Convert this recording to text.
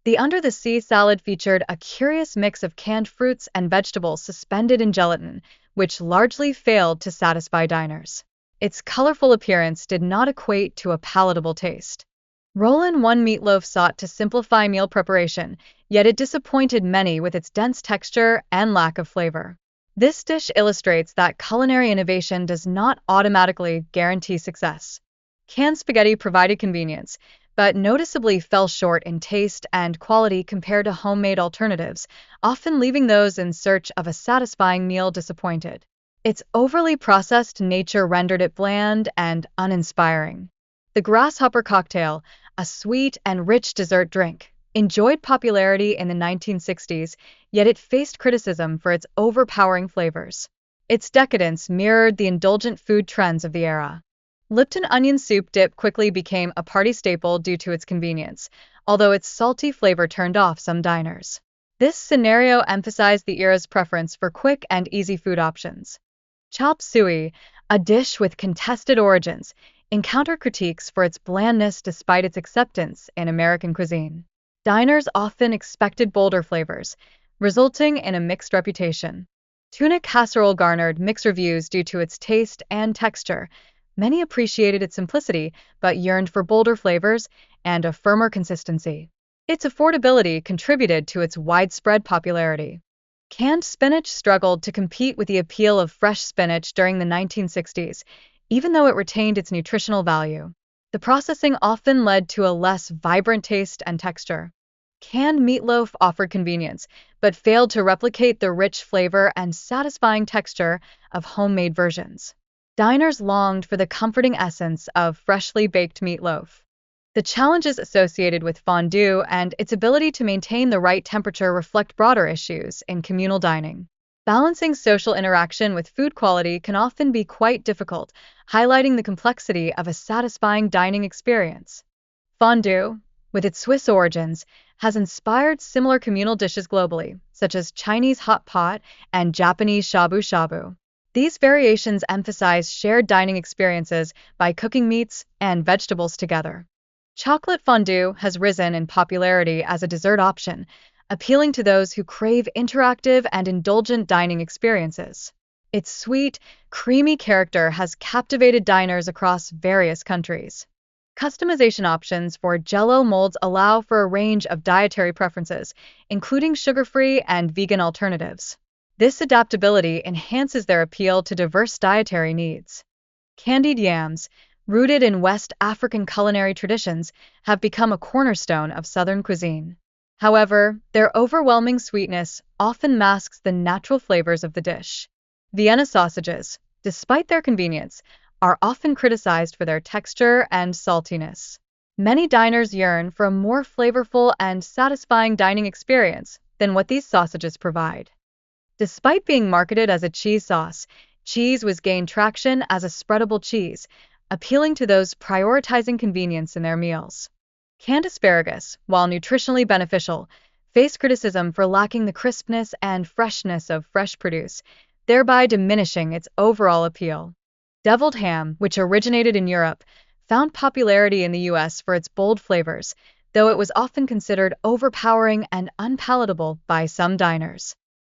The under-the-sea salad featured a curious mix of canned fruits and vegetables suspended in gelatin, which largely failed to satisfy diners. Its colorful appearance did not equate to a palatable taste. Roll-in-one meatloaf sought to simplify meal preparation, yet it disappointed many with its dense texture and lack of flavor. This dish illustrates that culinary innovation does not automatically guarantee success. Canned spaghetti provided convenience, but noticeably fell short in taste and quality compared to homemade alternatives, often leaving those in search of a satisfying meal disappointed. Its overly processed nature rendered it bland and uninspiring. The grasshopper cocktail, a sweet and rich dessert drink, enjoyed popularity in the 1960s, yet it faced criticism for its overpowering flavors. Its decadence mirrored the indulgent food trends of the era. Lipton onion soup dip quickly became a party staple due to its convenience, although its salty flavor turned off some diners. This scenario emphasized the era's preference for quick and easy food options. Chop suey, a dish with contested origins, encountered critiques for its blandness despite its acceptance in American cuisine. Diners often expected bolder flavors, resulting in a mixed reputation. Tuna casserole garnered mixed reviews due to its taste and texture. Many appreciated its simplicity, but yearned for bolder flavors and a firmer consistency. Its affordability contributed to its widespread popularity. Canned spinach struggled to compete with the appeal of fresh spinach during the 1960s, even though it retained its nutritional value. The processing often led to a less vibrant taste and texture. Canned meatloaf offered convenience, but failed to replicate the rich flavor and satisfying texture of homemade versions. Diners longed for the comforting essence of freshly baked meatloaf. The challenges associated with fondue and its ability to maintain the right temperature reflect broader issues in communal dining. Balancing social interaction with food quality can often be quite difficult, highlighting the complexity of a satisfying dining experience. Fondue, with its Swiss origins, has inspired similar communal dishes globally, such as Chinese hot pot and Japanese shabu shabu. These variations emphasize shared dining experiences by cooking meats and vegetables together. Chocolate fondue has risen in popularity as a dessert option, appealing to those who crave interactive and indulgent dining experiences. Its sweet, creamy character has captivated diners across various countries. Customization options for Jell-O molds allow for a range of dietary preferences, including sugar-free and vegan alternatives. This adaptability enhances their appeal to diverse dietary needs. Candied yams, rooted in West African culinary traditions, have become a cornerstone of Southern cuisine. However, their overwhelming sweetness often masks the natural flavors of the dish. Vienna sausages, despite their convenience, are often criticized for their texture and saltiness. Many diners yearn for a more flavorful and satisfying dining experience than what these sausages provide. Despite being marketed as a cheese sauce, cheese was gained traction as a spreadable cheese, appealing to those prioritizing convenience in their meals. Canned asparagus, while nutritionally beneficial, faced criticism for lacking the crispness and freshness of fresh produce, thereby diminishing its overall appeal. Deviled ham, which originated in Europe, found popularity in the US for its bold flavors, though it was often considered overpowering and unpalatable by some diners.